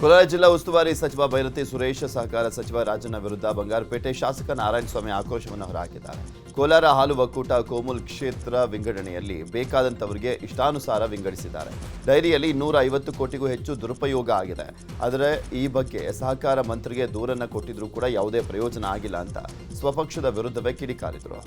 ಕೋಲಾರ ಜಿಲ್ಲಾ ಉಸ್ತುವಾರಿ ಸಚಿವ ಬೈರತಿ ಸುರೇಶ್, ಸಹಕಾರ ಸಚಿವ ರಾಜಣ್ಣ ವಿರುದ್ಧ ಬಂಗಾರಪೇಟೆ ಶಾಸಕ ನಾರಾಯಣಸ್ವಾಮಿ ಆಕ್ರೋಶವನ್ನು ಹೊರಹಾಕಿದ್ದಾರೆ. ಕೋಲಾರ ಹಾಲು ಒಕ್ಕೂಟ ಕೋಮುಲ್ ಕ್ಷೇತ್ರ ವಿಂಗಡಣೆಯಲ್ಲಿ ಬೇಕಾದಂಥವರಿಗೆ ಇಷ್ಟಾನುಸಾರ ವಿಂಗಡಿಸಿದ್ದಾರೆ. ಡೈರಿಯಲ್ಲಿ 250 ಕೋಟಿಗೂ ಹೆಚ್ಚು ದುರುಪಯೋಗ ಆಗಿದೆ. ಆದರೆ ಈ ಬಗ್ಗೆ ಸಹಕಾರ ಮಂತ್ರಿಗೆ ದೂರನ್ನು ಕೊಟ್ಟಿದ್ರೂ ಕೂಡ ಯಾವುದೇ ಪ್ರಯೋಜನ ಆಗಿಲ್ಲ ಅಂತ ಸ್ವಪಕ್ಷದ ವಿರುದ್ಧವೇ ಕಿಡಿಕಾರಿದರು.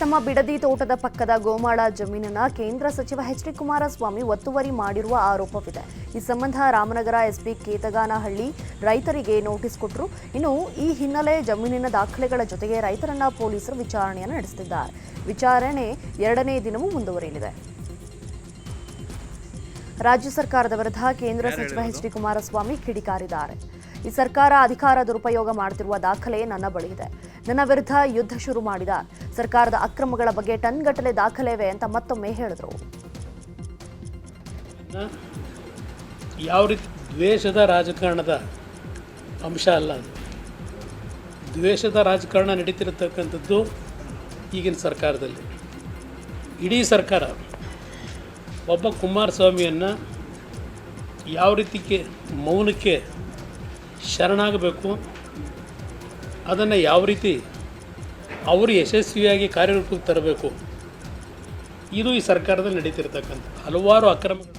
ತಮ್ಮ ಬಿಡದಿ ತೋಟದ ಪಕ್ಕದ ಗೋಮಾಳ ಜಮೀನನ್ನ ಕೇಂದ್ರ ಸಚಿವ ಎಚ್ ಡಿ ಕುಮಾರಸ್ವಾಮಿ ಒತ್ತುವರಿ ಮಾಡಿರುವ ಆರೋಪವಿದೆ. ಈ ಸಂಬಂಧ ರಾಮನಗರ ಎಸ್ಪಿ ಕೇತಗಾನಹಳ್ಳಿ ರೈತರಿಗೆ ನೋಟಿಸ್ ಕೊಟ್ಟರು. ಇನ್ನು ಈ ಹಿನ್ನೆಲೆ ಜಮೀನಿನ ದಾಖಲೆಗಳ ಜೊತೆಗೆ ರೈತರನ್ನ ಪೊಲೀಸರು ವಿಚಾರಣೆಯನ್ನು ನಡೆಸುತ್ತಿದ್ದಾರೆ. ವಿಚಾರಣೆ 2ನೇ ದಿನವೂ ಮುಂದುವರಿಯಲಿದೆ. ರಾಜ್ಯ ಸರ್ಕಾರದ ವಿರುದ್ಧ ಕೇಂದ್ರ ಸಚಿವ ಎಚ್ ಡಿ ಕುಮಾರಸ್ವಾಮಿ ಕಿಡಿಕಾರಿದ್ದಾರೆ. ಈ ಸರ್ಕಾರ ಅಧಿಕಾರ ದುರುಪಯೋಗ ಮಾಡುತ್ತಿರುವ ದಾಖಲೆ ನನ್ನ ಬಳಿ ಇದೆ. ನನ್ನ ವಿರುದ್ಧ ಯುದ್ಧ ಶುರು ಮಾಡಿದ ಸರ್ಕಾರದ ಅಕ್ರಮಗಳ ಬಗ್ಗೆ ಟನ್ಗಟ್ಟಲೆ ದಾಖಲೆವೆ ಅಂತ ಮತ್ತೊಮ್ಮೆ ಹೇಳಿದರು. ಯಾವ ರೀತಿ ದ್ವೇಷದ ರಾಜಕಾರಣದ ಅಂಶ ಅಲ್ಲ, ದ್ವೇಷದ ರಾಜಕಾರಣ ನಡೀತಿರತಕ್ಕಂಥದ್ದು ಈಗಿನ ಸರ್ಕಾರದಲ್ಲಿ. ಇಡೀ ಸರ್ಕಾರ ಒಬ್ಬ ಕುಮಾರಸ್ವಾಮಿಯನ್ನು ಯಾವ ರೀತಿ ಮೌನಕ್ಕೆ ಶರಣಾಗಬೇಕು, ಅದನ್ನು ಯಾವ ರೀತಿ ಅವರು ಯಶಸ್ವಿಯಾಗಿ ಕಾರ್ಯರೂಪಕ್ಕೆ ತರಬೇಕು, ಇದು ಈ ಸರ್ಕಾರದಲ್ಲಿ ನಡೀತಿರ್ತಕ್ಕಂಥ ಹಲವಾರು ಅಕ್ರಮಗಳು.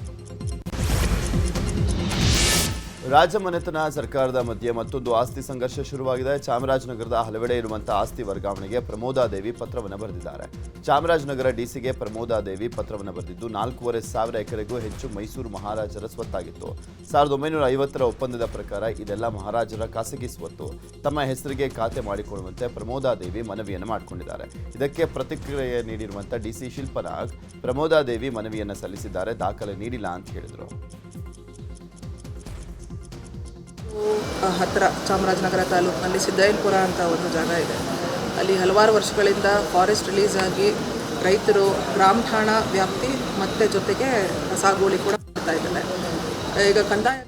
ರಾಜಮನೆತನ ಸರ್ಕಾರದ ಮಧ್ಯೆ ಮತ್ತೊಂದು ಆಸ್ತಿ ಸಂಘರ್ಷ ಶುರುವಾಗಿದೆ. ಚಾಮರಾಜನಗರದ ಹಲವೆಡೆ ಇರುವಂತಹ ಆಸ್ತಿ ವರ್ಗಾವಣೆಗೆ ಪ್ರಮೋದಾದೇವಿ ಪತ್ರವನ್ನು ಬರೆದಿದ್ದಾರೆ. ಚಾಮರಾಜನಗರ ಡಿಸಿಗೆ ಪ್ರಮೋದಾದೇವಿ ಪತ್ರವನ್ನು ಬರೆದಿದ್ದು 4,500 ಎಕರೆಗೂ ಹೆಚ್ಚು ಮೈಸೂರು ಮಹಾರಾಜರ ಸ್ವತ್ತಾಗಿತ್ತು. 1950ರ ಒಪ್ಪಂದದ ಪ್ರಕಾರ ಇದೆಲ್ಲ ಮಹಾರಾಜರ ಖಾಸಗಿ ಸ್ವತ್ತು. ತಮ್ಮ ಹೆಸರಿಗೆ ಖಾತೆ ಮಾಡಿಕೊಳ್ಳುವಂತೆ ಪ್ರಮೋದಾದೇವಿ ಮನವಿಯನ್ನು ಮಾಡಿಕೊಂಡಿದ್ದಾರೆ. ಇದಕ್ಕೆ ಪ್ರತಿಕ್ರಿಯೆ ನೀಡಿರುವಂಥ ಡಿಸಿ ಶಿಲ್ಪನಾಗ್, ಪ್ರಮೋದಾದೇವಿ ಮನವಿಯನ್ನು ಸಲ್ಲಿಸಿದ್ದಾರೆ, ದಾಖಲೆ ನೀಡಿಲ್ಲ ಅಂತ ಹೇಳಿದರು. ಹತ್ತಿರ ಚಾಮರಾಜನಗರ ತಾಲೂಕಿನಲ್ಲಿ ಸಿದ್ದೈಲ್ಪುರ ಅಂತ ಒಂದು ಜಾಗ ಇದೆ. ಅಲ್ಲಿ ಹಲವಾರು ವರ್ಷಗಳಿಂದ ಫಾರೆಸ್ಟ್ ರಿಲೀಸ್ ಆಗಿ ರೈತರು ಗ್ರಾಮ ಠಾಣಾ ವ್ಯಾಪ್ತಿ ಮತ್ತು ಜೊತೆಗೆ ಸಾಗುವಳಿ ಕೂಡ ಮಾಡ್ತಾ ಇದ್ದಾರೆ. ಈಗ ಕಂದಾಯ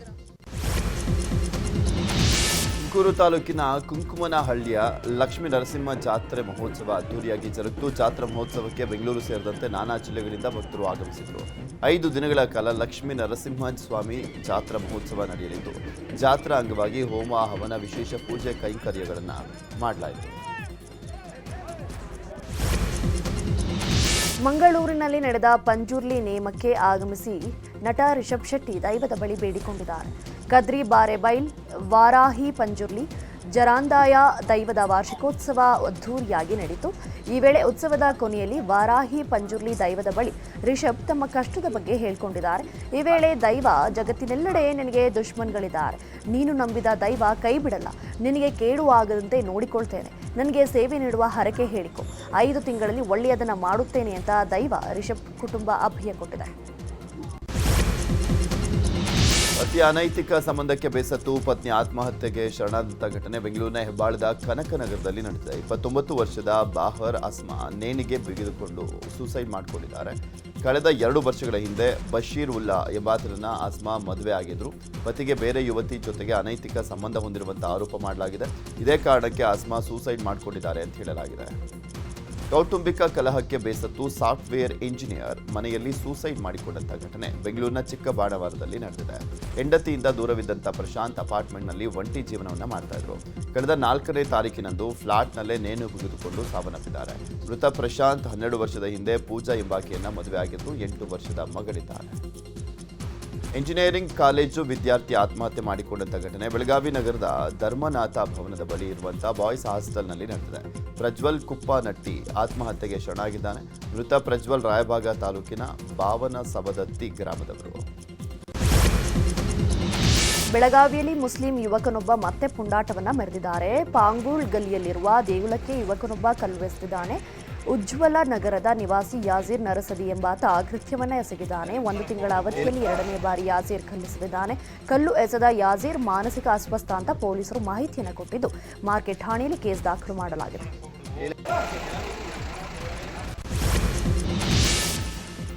ತುಮಕೂರು ತಾಲೂಕಿನ ಕುಂಕುಮನಹಳ್ಳಿಯ ಲಕ್ಷ್ಮೀ ನರಸಿಂಹ ಜಾತ್ರೆ ಮಹೋತ್ಸವ ಅದ್ದೂರಿಯಾಗಿ ಜರುಗಿತು. ಜಾತ್ರಾ ಮಹೋತ್ಸವಕ್ಕೆ ಬೆಂಗಳೂರು ಸೇರಿದಂತೆ ನಾನಾ ಜಿಲ್ಲೆಗಳಿಂದ ಭಕ್ತರು ಆಗಮಿಸಿದರು. 5 ದಿನಗಳ ಕಾಲ ಲಕ್ಷ್ಮೀ ನರಸಿಂಹ ಸ್ವಾಮಿ ಜಾತ್ರಾ ಮಹೋತ್ಸವ ನಡೆಯಲಿದ್ದು, ಜಾತ್ರಾ ಅಂಗವಾಗಿ ಹೋಮ ಹವನ ವಿಶೇಷ ಪೂಜೆ ಕೈಂಕರ್ಯಗಳನ್ನು ಮಾಡಲಾಯಿತು. ಮಂಗಳೂರಿನಲ್ಲಿ ನಡೆದ ಪಂಜುರ್ಲಿ ನೇಮಕ್ಕೆ ಆಗಮಿಸಿ ನಟ ರಿಷಬ್ ಶೆಟ್ಟಿ ದೈವದ ಬಳಿ ಬೇಡಿಕೊಂಡಿದ್ದಾರೆ. ಕದ್ರಿ ಬಾರೆಬೈಲ್ ವಾರಾಹಿ ಪಂಜುರ್ಲಿ ಜರಾಂದಾಯ ದೈವದ ವಾರ್ಷಿಕೋತ್ಸವ ಅದ್ದೂರಿಯಾಗಿ ನಡೆಯಿತು. ಈ ವೇಳೆ ಉತ್ಸವದ ಕೊನೆಯಲ್ಲಿ ವಾರಾಹಿ ಪಂಜುರ್ಲಿ ದೈವದ ಬಳಿ ರಿಷಬ್ ತಮ್ಮ ಕಷ್ಟದ ಬಗ್ಗೆ ಹೇಳಿಕೊಂಡಿದ್ದಾರೆ. ಈ ವೇಳೆ ದೈವ, ಜಗತ್ತಿನೆಲ್ಲೆಡೆ ನಿನಗೆ ದುಶ್ಮನ್ಗಳಿದ್ದಾರೆ, ನೀನು ನಂಬಿದ ದೈವ ಕೈ ಬಿಡಲ್ಲ, ನಿನಗೆ ಕೇಡು ಆಗದಂತೆ ನೋಡಿಕೊಳ್ತೇನೆ, ನನಗೆ ಸೇವೆ ನೀಡುವ ಹರಕೆ ಹೇಳಿಕೊ, 5 ತಿಂಗಳಲ್ಲಿ ಒಳ್ಳೆಯದನ್ನು ಮಾಡುತ್ತೇನೆ ಅಂತ ದೈವ ರಿಷಬ್ ಕುಟುಂಬ ಅಭಯ ಕೊಟ್ಟಿದೆ. ಪತಿ ಅನೈತಿಕ ಸಂಬಂಧಕ್ಕೆ ಬೇಸತ್ತು ಪತ್ನಿ ಆತ್ಮಹತ್ಯೆಗೆ ಶರಣಾದಂಥ ಘಟನೆ ಬೆಂಗಳೂರಿನ ಹೆಬ್ಬಾಳದ ಕನಕನಗರದಲ್ಲಿ ನಡೆದಿದೆ. 29 ವರ್ಷದ ಬಾಹರ್ ಅಸ್ಮಾ ನೇಣಿಗೆ ಬಿಗಿದುಕೊಂಡು ಸೂಸೈಡ್ ಮಾಡಿಕೊಂಡಿದ್ದಾರೆ. ಕಳೆದ 2 ವರ್ಷಗಳ ಹಿಂದೆ ಬಶೀರ್ ಉಲ್ಲಾ ಎಂಬಾತರನ್ನ ಅಸ್ಮಾ ಮದುವೆ ಆಗಿದ್ರು. ಪತಿಗೆ ಬೇರೆ ಯುವತಿ ಜೊತೆಗೆ ಅನೈತಿಕ ಸಂಬಂಧ ಹೊಂದಿರುವಂಥ ಆರೋಪ ಮಾಡಲಾಗಿದೆ. ಇದೇ ಕಾರಣಕ್ಕೆ ಅಸ್ಮಾ ಸೂಸೈಡ್ ಮಾಡಿಕೊಂಡಿದ್ದಾರೆ ಅಂತ ಹೇಳಲಾಗಿದೆ. ಕೌಟುಂಬಿಕ ಕಲಹಕ್ಕೆ ಬೇಸತ್ತು ಸಾಫ್ಟ್ವೇರ್ ಇಂಜಿನಿಯರ್ ಮನೆಯಲ್ಲಿ ಸೂಸೈಡ್ ಮಾಡಿಕೊಂಡಂಥ ಘಟನೆ ಬೆಂಗಳೂರಿನ ಚಿಕ್ಕಬಾಣವರದಲ್ಲಿ ನಡೆದಿದೆ. ಹೆಂಡತಿಯಿಂದ ದೂರವಿದ್ದಂಥ ಪ್ರಶಾಂತ್ ಅಪಾರ್ಟ್ಮೆಂಟ್ನಲ್ಲಿ ಒಂಟಿ ಜೀವನವನ್ನು ಮಾಡ್ತಾ ಇದ್ರು. ಕಳೆದ 4ನೇ ತಾರೀಕಿನಂದು ಫ್ಲಾಟ್ನಲ್ಲೇ ನೇಣು ಬಿಗಿದುಕೊಂಡು ಸಾವನ್ನಪ್ಪಿದ್ದಾರೆ. ಮೃತ ಪ್ರಶಾಂತ್ 12 ವರ್ಷದ ಹಿಂದೆ ಪೂಜಾ ಎಂಬಾಕೆಯನ್ನ ಮದುವೆ ಆಗಿದ್ದು 8 ವರ್ಷದ ಮಗಳಿದ್ದಾರೆ. ಇಂಜಿನಿಯರಿಂಗ್ ಕಾಲೇಜು ವಿದ್ಯಾರ್ಥಿ ಆತ್ಮಹತ್ಯೆ ಮಾಡಿಕೊಂಡಂಥ ಘಟನೆ ಬೆಳಗಾವಿ ನಗರದ ಧರ್ಮನಾಥ ಭವನದ ಬಳಿ ಇರುವಂಥ ಬಾಯ್ಸ್ ಹಾಸ್ಟೆಲ್ನಲ್ಲಿ ನಡೆದಿದೆ. ಪ್ರಜ್ವಲ್ ಕುಪ್ಪನಟ್ಟಿ ಆತ್ಮಹತ್ಯೆಗೆ ಶರಣಾಗಿದ್ದಾನೆ. ಮೃತ ಪ್ರಜ್ವಲ್ ರಾಯಬಾಗ ತಾಲೂಕಿನ ಬಾವನ ಸವದತ್ತಿ ಗ್ರಾಮದವರು. ಬೆಳಗಾವಿಯಲ್ಲಿ ಮುಸ್ಲಿಂ ಯುವಕನೊಬ್ಬ ಮತ್ತೆ ಪುಂಡಾಟವನ್ನ ಮೆರೆದಿದ್ದಾರೆ. ಪಾಂಗೂಳ್ ಗಲ್ಲಿಯಲ್ಲಿರುವ ದೇಗುಲಕ್ಕೆ ಯುವಕನೊಬ್ಬ ಕಲ್ಲೆಸೆದಿದ್ದಾನೆ. ಉಜ್ವಲ ನಗರದ ನಿವಾಸಿ ಯಾಜೀರ್ ನರಸದಿ ಎಂಬಾತ ಕೃತ್ಯವನ್ನ ಎಸಗಿದ್ದಾನೆ. 1 ತಿಂಗಳ ಅವಧಿಯಲ್ಲಿ 2ನೇ ಬಾರಿ ಯಾಜೀರ್ ಕಲ್ಲೆಸೆದಿದ್ದಾನೆ. ಕಲ್ಲು ಎಸೆದ ಯಾಜೀರ್ ಮಾನಸಿಕ ಅಸ್ವಸ್ಥ ಅಂತ ಪೊಲೀಸರು ಮಾಹಿತಿಯನ್ನು ಕೊಟ್ಟಿದ್ದು ಮಾರ್ಕೆಟ್ ಠಾಣೆಯಲ್ಲಿ ಕೇಸ್ ದಾಖಲು ಮಾಡಲಾಗಿದೆ.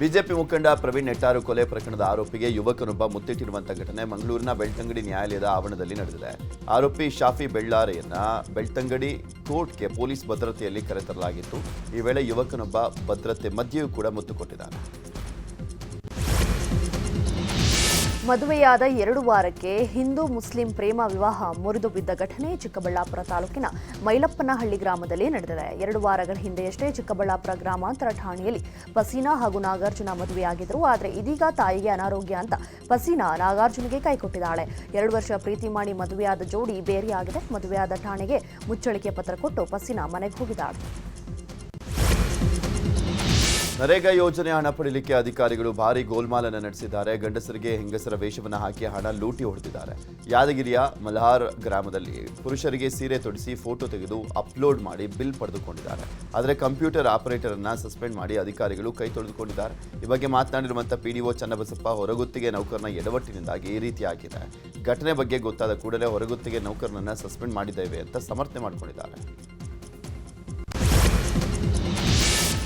ಬಿಜೆಪಿ ಮುಖಂಡ ಪ್ರವೀಣ್ ನೆಟ್ಟಾರು ಕೊಲೆ ಪ್ರಕರಣದ ಆರೋಪಿಗೆ ಯುವಕನೊಬ್ಬ ಮುತ್ತಿಟ್ಟಿರುವಂತಹ ಘಟನೆ ಮಂಗಳೂರಿನ ಬೆಳ್ತಂಗಡಿ ನ್ಯಾಯಾಲಯದ ಆವರಣದಲ್ಲಿ ನಡೆದಿದೆ. ಆರೋಪಿ ಶಾಫಿ ಬೆಳ್ಳಾರೆಯನ್ನ ಬೆಳ್ತಂಗಡಿ ಕೋರ್ಟ್ಗೆ ಪೊಲೀಸ್ ಭದ್ರತೆಯಲ್ಲಿ ಕರೆತರಲಾಗಿತ್ತು. ಈ ವೇಳೆ ಯುವಕನೊಬ್ಬ ಭದ್ರತೆ ಮಧ್ಯೆಯೂ ಕೂಡ ಮುತ್ತು ಕೊಟ್ಟಿದ್ದಾನೆ. ಮದುವೆಯಾದ 2 ವಾರಕ್ಕೆ ಹಿಂದೂ ಮುಸ್ಲಿಂ ಪ್ರೇಮ ವಿವಾಹ ಮುರಿದು ಬಿದ್ದ ಘಟನೆ ಚಿಕ್ಕಬಳ್ಳಾಪುರ ತಾಲೂಕಿನ ಮೈಲಪ್ಪನಹಳ್ಳಿ ಗ್ರಾಮದಲ್ಲಿ ನಡೆದಿದೆ. 2 ವಾರಗಳ ಹಿಂದೆಯಷ್ಟೇ ಚಿಕ್ಕಬಳ್ಳಾಪುರ ಗ್ರಾಮಾಂತರ ಠಾಣೆಯಲ್ಲಿ ಪಸೀನಾ ಹಾಗೂ ನಾಗಾರ್ಜುನ ಮದುವೆಯಾಗಿದ್ದರು. ಆದರೆ ಇದೀಗ ತಾಯಿಗೆ ಅನಾರೋಗ್ಯ ಅಂತ ಪಸೀನಾ ನಾಗಾರ್ಜುನಿಗೆ ಕೈಕೊಟ್ಟಿದ್ದಾಳೆ. 2 ವರ್ಷ ಪ್ರೀತಿ ಮಾಡಿ ಮದುವೆಯಾದ ಜೋಡಿ ಬೇರೆಯಾಗಿದೆ. ಮದುವೆಯಾದ ಠಾಣೆಗೆ ಮುಚ್ಚಳಿಕೆ ಪತ್ರ ಕೊಟ್ಟು ಪಸೀನಾ ಮನೆಗೆ ಹೋಗಿದ್ದಾಳೆ. ನರೇಗಾ ಯೋಜನೆ ಹಣ ಪಡೆಯಲಿಕ್ಕೆ ಅಧಿಕಾರಿಗಳು ಭಾರೀ ಗೋಲ್ಮಾಲನ್ನು ನಡೆಸಿದ್ದಾರೆ. ಗಂಡಸರಿಗೆ ಹೆಂಗಸರ ವೇಷವನ್ನು ಹಾಕಿ ಹಣ ಲೂಟಿ ಹೊಡೆದಿದ್ದಾರೆ. ಯಾದಗಿರಿಯ ಮಲ್ಹಾರ್ ಗ್ರಾಮದಲ್ಲಿ ಪುರುಷರಿಗೆ ಸೀರೆ ತೊಡಿಸಿ ಫೋಟೋ ತೆಗೆದು ಅಪ್ಲೋಡ್ ಮಾಡಿ ಬಿಲ್ ಪಡೆದುಕೊಂಡಿದ್ದಾರೆ. ಆದರೆ ಕಂಪ್ಯೂಟರ್ ಆಪರೇಟರ್ ಅನ್ನ ಸಸ್ಪೆಂಡ್ ಮಾಡಿ ಅಧಿಕಾರಿಗಳು ಕೈ ತೊಳೆದುಕೊಂಡಿದ್ದಾರೆ. ಈ ಬಗ್ಗೆ ಮಾತನಾಡಿರುವಂಥ ಪಿಡಿಒ ಚನ್ನಬಸಪ್ಪ, ಹೊರಗುತ್ತಿಗೆ ನೌಕರನ ಎಡವಟ್ಟಿನಿಂದಾಗಿ ಈ ರೀತಿಯಾಗಿದೆ. ಘಟನೆ ಬಗ್ಗೆ ಗೊತ್ತಾದ ಕೂಡಲೇ ಹೊರಗುತ್ತಿಗೆ ನೌಕರನನ್ನ ಸಸ್ಪೆಂಡ್ ಮಾಡಿದ್ದೇವೆ ಅಂತ ಸಮರ್ಥನೆ ಮಾಡಿಕೊಂಡಿದ್ದಾರೆ.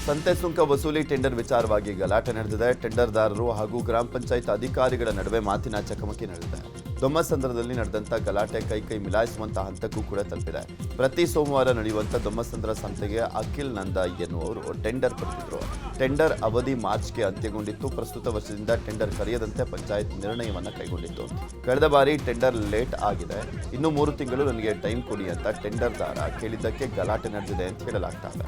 ಸಂತೆ ಸುಂಕ ವಸೂಲಿ ಟೆಂಡರ್ ವಿಚಾರವಾಗಿ ಗಲಾಟೆ ನಡೆದಿದೆ. ಟೆಂಡರ್ದಾರರು ಹಾಗೂ ಗ್ರಾಮ ಪಂಚಾಯತ್ ಅಧಿಕಾರಿಗಳ ನಡುವೆ ಮಾತಿನ ಚಕಮಕಿ ನಡೆದಿದೆ. ದೊಮ್ಮಸಂದ್ರದಲ್ಲಿ ನಡೆದಂಥ ಗಲಾಟೆ ಕೈ ಮಿಲಾಯಿಸುವಂಥ ಹಂತಕ್ಕೂ ಕೂಡ ತಲುಪಿದೆ. ಪ್ರತಿ ಸೋಮವಾರ ನಡೆಯುವಂಥ ದೊಮ್ಮಸಂದ್ರ ಸಂತೆಗೆ ಅಖಿಲ್ ನಂದ ಎನ್ನುವರು ಟೆಂಡರ್ ಪಡೆದಿದ್ದರು. ಟೆಂಡರ್ ಅವಧಿ ಮಾರ್ಚ್ಗೆ ಅಂತ್ಯಗೊಂಡಿತ್ತು. ಪ್ರಸ್ತುತ ವರ್ಷದಿಂದ ಟೆಂಡರ್ ಕರೆಯದಂತೆ ಪಂಚಾಯತ್ ನಿರ್ಣಯವನ್ನು ಕೈಗೊಂಡಿತ್ತು. ಕಳೆದ ಬಾರಿ ಟೆಂಡರ್ ಲೇಟ್ ಆಗಿದೆ, ಇನ್ನು 3 ತಿಂಗಳು ನನಗೆ ಟೈಮ್ ಕೊಡಿ ಅಂತ ಟೆಂಡರ್ದಾರ ಕೇಳಿದ್ದಕ್ಕೆ ಗಲಾಟೆ ನಡೆದಿದೆ ಅಂತ ಹೇಳಲಾಗ್ತಾ ಇದೆ.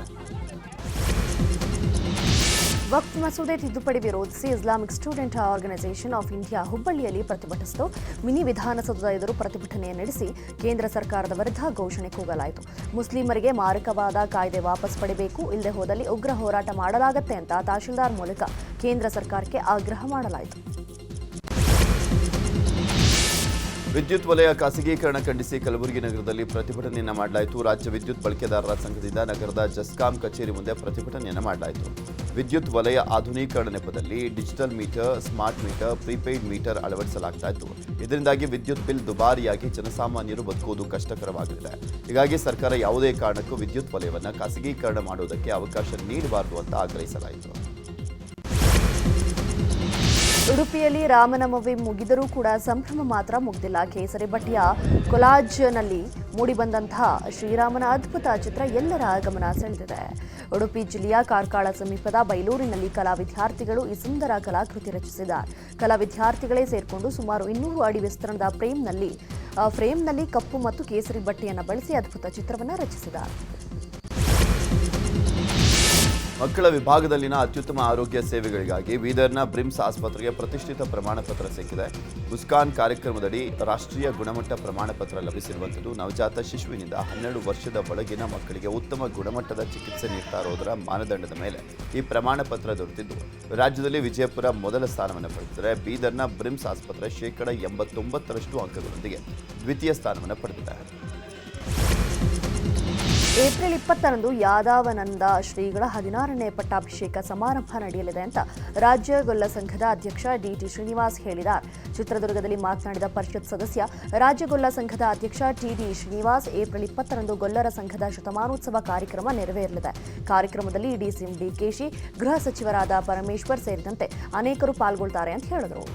ವಕ್ಫ್ ಮಸೂದೆ ತಿದ್ದುಪಡಿ ವಿರೋಧಿಸಿ Islamic student organisation of India ಹುಬ್ಬಳ್ಳಿಯಲ್ಲಿ ಪ್ರತಿಭಟಿಸಿತು. ಮಿನಿ ವಿಧಾನಸೌಧದ ಎದುರು ಪ್ರತಿಭಟನೆ ನಡೆಸಿ ಕೇಂದ್ರ ಸರ್ಕಾರದ ವಿರುದ್ಧ ಘೋಷಣೆ ಕೂಗಲಾಯಿತು. ಮುಸ್ಲಿಮರಿಗೆ ಮಾರಕವಾದ ಕಾಯ್ದೆ ವಾಪಸ್ ಪಡೆಯಬೇಕು, ಇಲ್ಲದೆ ಹೋದಲ್ಲಿ ಉಗ್ರ ಹೋರಾಟ ಮಾಡಲಾಗುತ್ತೆ ಅಂತ ತಹಶೀಲ್ದಾರ್ ಮೂಲಕ ಕೇಂದ್ರ ಸರ್ಕಾರಕ್ಕೆ ಆಗ್ರಹ ಮಾಡಲಾಯಿತು. ವಿದ್ಯುತ್ ವಲಯ ಖಾಸಗೀಕರಣ ಖಂಡಿಸಿ ಕಲಬುರಗಿ ನಗರದಲ್ಲಿ ಪ್ರತಿಭಟನೆಯನ್ನು ಮಾಡಲಾಯಿತು. ರಾಜ್ಯ ವಿದ್ಯುತ್ ಬಳಕೆದಾರರ ಸಂಘದಿಂದ ನಗರದ ಜಸ್ಕಾಂ ಕಚೇರಿ ಮುಂದೆ ಪ್ರತಿಭಟನೆಯನ್ನು ಮಾಡಲಾಯಿತು. ವಿದ್ಯುತ್ ವಲಯ ಆಧುನೀಕರಣ ನೆಪದಲ್ಲಿ digital meter, smart meter, prepaid meter ಅಳವಡಿಸಲಾಗ್ತಾ ಇತ್ತು. ಇದರಿಂದಾಗಿ ವಿದ್ಯುತ್ ಬಿಲ್ ದುಬಾರಿಯಾಗಿ ಜನಸಾಮಾನ್ಯರು ಬದುಕುವುದು ಕಷ್ಟಕರವಾಗಿದೆ. ಹೀಗಾಗಿ ಸರ್ಕಾರ ಯಾವುದೇ ಕಾರಣಕ್ಕೂ ವಿದ್ಯುತ್ ವಲಯವನ್ನು ಖಾಸಗೀಕರಣ ಮಾಡುವುದಕ್ಕೆ ಅವಕಾಶ ನೀಡಬಾರದು ಅಂತ ಆಗ್ರಹಿಸಲಾಯಿತು. ಉಡುಪಿಯಲ್ಲಿ ರಾಮನವಮಿ ಮುಗಿದರೂ ಕೂಡ ಸಂಭ್ರಮ ಮಾತ್ರ ಮುಗ್ದಿಲ್ಲ. ಕೇಸರಿ ಬಟ್ಟೆಯ ಕೊಲಾಜ್ನಲ್ಲಿ ಮೂಡಿಬಂದಂತಹ ಶ್ರೀರಾಮನ ಅದ್ಭುತ ಚಿತ್ರ ಎಲ್ಲರ ಗಮನ ಸೆಳೆದಿದೆ. ಉಡುಪಿ ಜಿಲ್ಲೆಯ ಕಾರ್ಕಳ ಸಮೀಪದ ಬೈಲೂರಿನಲ್ಲಿ ಕಲಾ ವಿದ್ಯಾರ್ಥಿಗಳು ಈ ಸುಂದರ ಕಲಾಕೃತಿ ರಚಿಸಿದ್ದಾರೆ. ಕಲಾ ವಿದ್ಯಾರ್ಥಿಗಳೇ ಸೇರಿಕೊಂಡು ಸುಮಾರು 200 ಅಡಿ ವಿಸ್ತೀರ್ಣದ ಫ್ರೇಮ್ನಲ್ಲಿ ಕಪ್ಪು ಮತ್ತು ಕೇಸರಿ ಬಟ್ಟೆಯನ್ನು ಬಳಸಿ ಅದ್ಭುತ ಚಿತ್ರವನ್ನು ರಚಿಸಿದ್ದಾರೆ. ಮಕ್ಕಳ ವಿಭಾಗದಲ್ಲಿನ ಅತ್ಯುತ್ತಮ ಆರೋಗ್ಯ ಸೇವೆಗಳಿಗಾಗಿ ಬೀದರ್ನ ಬ್ರಿಮ್ಸ್ ಆಸ್ಪತ್ರೆಗೆ ಪ್ರತಿಷ್ಠಿತ ಪ್ರಮಾಣ ಪತ್ರ ಸಿಕ್ಕಿದೆ. ಮುಸ್ಕಾನ್ ಕಾರ್ಯಕ್ರಮದಡಿ ರಾಷ್ಟ್ರೀಯ ಗುಣಮಟ್ಟ ಪ್ರಮಾಣ ಪತ್ರ ಲಭಿಸಿರುವಂಥದ್ದು. ನವಜಾತ ಶಿಶುವಿನಿಂದ 12 ವರ್ಷದ ಒಳಗಿನ ಮಕ್ಕಳಿಗೆ ಉತ್ತಮ ಗುಣಮಟ್ಟದ ಚಿಕಿತ್ಸೆ ನೀಡ್ತಾ ಇರೋದರ ಮಾನದಂಡದ ಮೇಲೆ ಈ ಪ್ರಮಾಣ ಪತ್ರ ದೊರೆತಿದ್ದು, ರಾಜ್ಯದಲ್ಲಿ ವಿಜಯಪುರ ಮೊದಲ ಸ್ಥಾನವನ್ನು ಪಡೆದಿದ್ದರೆ ಬೀದರ್ನ ಬ್ರಿಮ್ಸ್ ಆಸ್ಪತ್ರೆ 89% ಅಂಕಗಳೊಂದಿಗೆ ದ್ವಿತೀಯ ಸ್ಥಾನವನ್ನು ಪಡೆದಿದೆ. ಏಪ್ರಿಲ್ 20ರಂದು ಯಾದವಾನಂದ ಶ್ರೀಗಳ 16ನೇ ಪಟ್ಟಾಭಿಷೇಕ ಸಮಾರಂಭ ನಡೆಯಲಿದೆ ಅಂತ ರಾಜ್ಯ ಗೊಲ್ಲ ಸಂಘದ ಅಧ್ಯಕ್ಷ ಡಿಟಿ ಶ್ರೀನಿವಾಸ್ ಹೇಳಿದ್ದಾರೆ. ಚಿತ್ರದುರ್ಗದಲ್ಲಿ ಮಾತನಾಡಿದ ಪರಿಷತ್ ಸದಸ್ಯ ರಾಜ್ಯ ಗೊಲ್ಲ ಸಂಘದ ಅಧ್ಯಕ್ಷ ಟಿಡಿ ಶ್ರೀನಿವಾಸ್, ಏಪ್ರಿಲ್ 20ರಂದು ಗೊಲ್ಲರ ಸಂಘದ ಶತಮಾನೋತ್ಸವ ಕಾರ್ಯಕ್ರಮ ನೆರವೇರಲಿದೆ. ಕಾರ್ಯಕ್ರಮದಲ್ಲಿ ಡಿಸಿಎಂ ಡಿಕೆಶಿ, ಗೃಹ ಸಚಿವರಾದ ಪರಮೇಶ್ವರ್ ಸೇರಿದಂತೆ ಅನೇಕರು ಪಾಲ್ಗೊಳ್ತಾರೆ ಅಂತ ಹೇಳಿದರು.